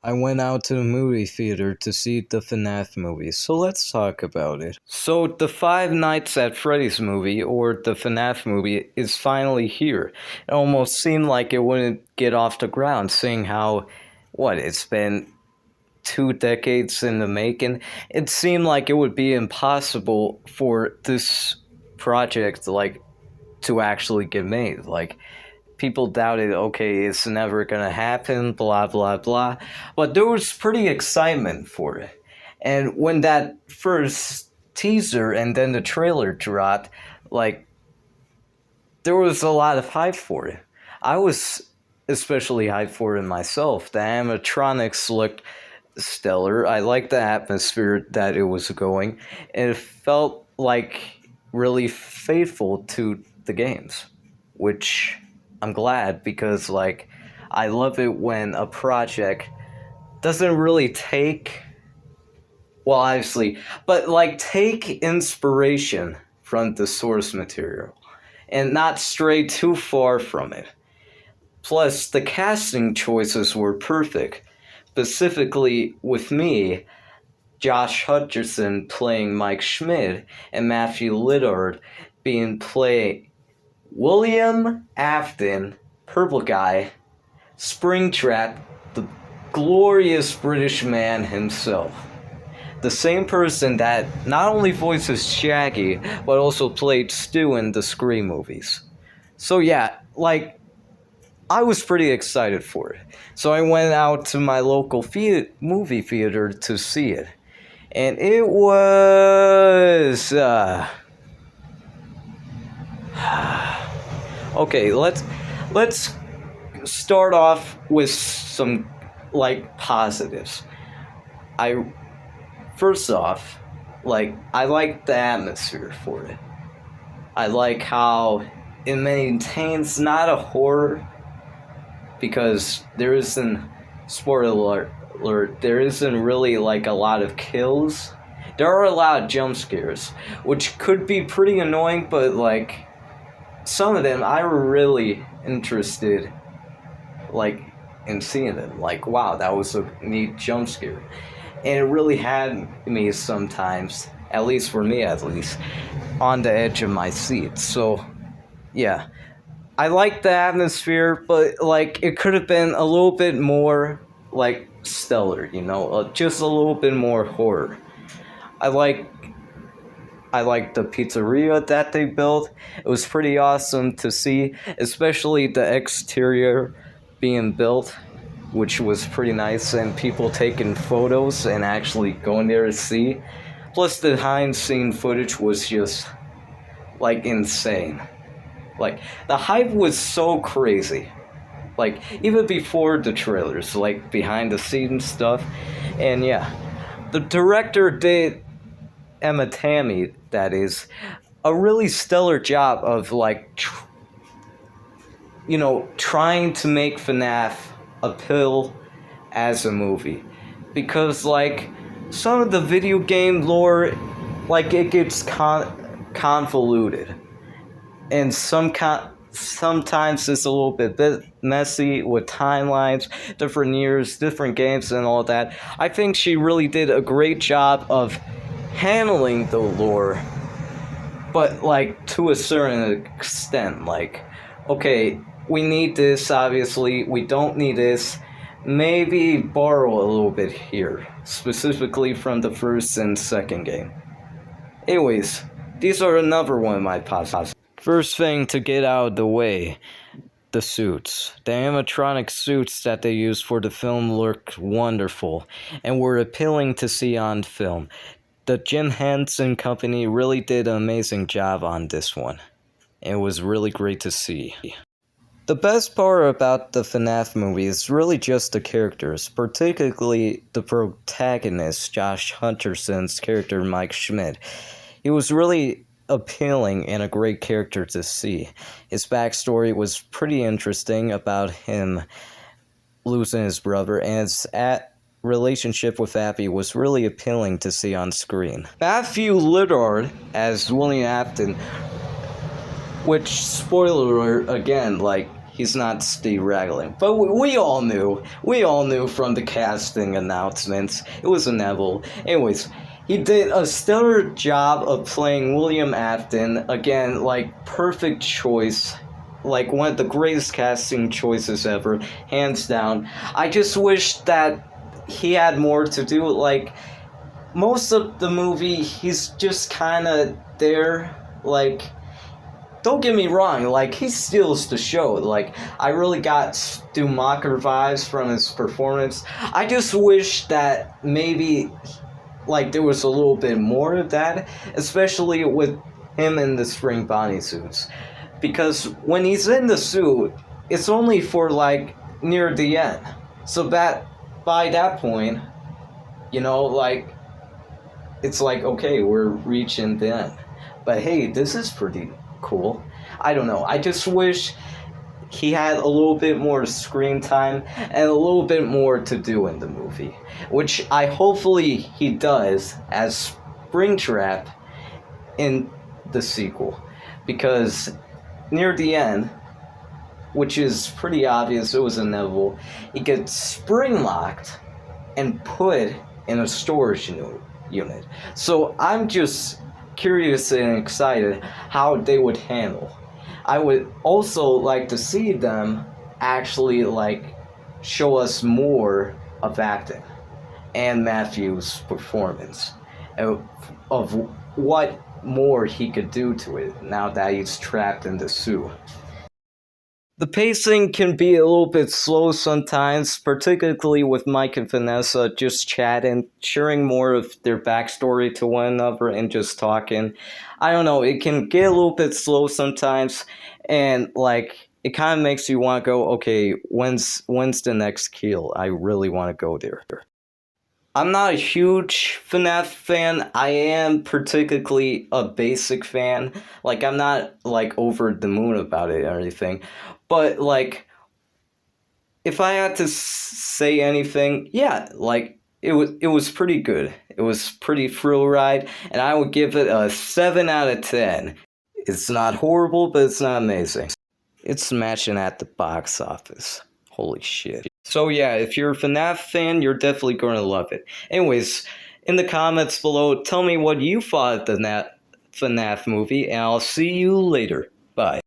I went out to the movie theater to see the FNAF movie, so let's talk about it. So, the Five Nights at Freddy's movie, or the FNAF movie, is finally here. It almost seemed like it wouldn't get off the ground, seeing how, it's been 2 decades in the making. It seemed like it would be impossible for this project, to actually get made. People doubted, okay, it's never gonna happen, blah blah blah. But there was pretty excitement for it. And when that first teaser and then the trailer dropped, like there was a lot of hype for it. I was especially hyped for it myself. The animatronics looked stellar. I liked the atmosphere that it was going. And it felt like really faithful to the games, which I'm glad because I love it when a project doesn't really take obviously, but take inspiration from the source material and not stray too far from it. Plus, the casting choices were perfect. Specifically, with me, Josh Hutcherson playing Mike Schmidt and Matthew Lillard being played William Afton, Purple Guy, Springtrap, the glorious British man himself. The same person that not only voices Shaggy, but also played Stu in the Scream movies. So yeah, I was pretty excited for it. So I went out to my local movie theater to see it. And it was... okay, let's start off with some positives. First off, I like the atmosphere for it. I like how it maintains not a horror, because there isn't, spoiler alert, there isn't really a lot of kills. There are a lot of jump scares, which could be pretty annoying, but some of them I were really interested in seeing them. Wow, that was a neat jump scare. And it really had me sometimes, at least for me at least, on the edge of my seat. So yeah, I like the atmosphere, but it could have been a little bit more stellar, just a little bit more horror. I like the pizzeria that they built. It was pretty awesome to see, especially the exterior being built, which was pretty nice, and people taking photos and actually going there to see. Plus, the behind-scene footage was just insane. The hype was so crazy. Even before the trailers, behind the scenes stuff. And yeah, the director did, Emma Tammy, that is, a really stellar job of trying to make FNAF appeal as a movie, because some of the video game lore, it gets convoluted, and sometimes it's a little bit messy with timelines, different years, different games, and all that. I think she really did a great job of handling the lore, but to a certain extent. Okay, we need this, obviously, we don't need this, maybe borrow a little bit here, specifically from the first and second game. Anyways, these are another one of my positives. First thing to get out of the way, the suits. The animatronic suits that they used for the film looked wonderful and were appealing to see on film. The Jim Henson Company really did an amazing job on this one. It was really great to see. The best part about the FNAF movie is really just the characters, particularly the protagonist, Josh Hutcherson's character, Mike Schmidt. He was really appealing and a great character to see. His backstory was pretty interesting about him losing his brother, and his relationship with Abby was really appealing to see on screen. Matthew Lillard as William Afton, which, spoiler alert, again, he's not Steve Raglan. But we all knew from the casting announcements, it was a Neville. Anyways, he did a stellar job of playing William Afton. Again, like, perfect choice. Like, one of the greatest casting choices ever, hands down. I just wish that he had more to do. Like, most of the movie, he's just kind of there. Like, don't get me wrong, like, he steals the show. Like, I really got Stumacher vibes from his performance. I just wish that maybe, like, there was a little bit more of that, especially with him in the spring bodysuits. Because when he's in the suit, it's only for, like, near the end. So that, by that point, you know, like, it's like, okay, we're reaching the end. But hey, this is pretty cool. I don't know. I just wish he had a little bit more screen time and a little bit more to do in the movie, which I hopefully he does as Springtrap in the sequel, because near the end, which is pretty obvious, it was inevitable, he gets spring locked and put in a storage unit. So I'm just curious and excited how they would handle. I would also like to see them actually, like, show us more of acting and Matthew's performance of what more he could do to it now that he's trapped in the suit. The pacing can be a little bit slow sometimes, particularly with Mike and Vanessa just chatting, sharing more of their backstory to one another and just talking. I don't know, it can get a little bit slow sometimes, and like, it kind of makes you want to go, okay, when's the next kill? I really want to go there. I'm not a huge FNAF fan. I am particularly a basic fan. Like, I'm not, like, over the moon about it or anything. But, like, if I had to say anything, yeah, like, it was pretty good. It was pretty thrill ride, and I would give it a 7 out of 10. It's not horrible, but it's not amazing. It's smashing at the box office. Holy shit. So yeah, if you're a FNAF fan, you're definitely going to love it. Anyways, in the comments below, tell me what you thought of the FNAF movie, and I'll see you later. Bye.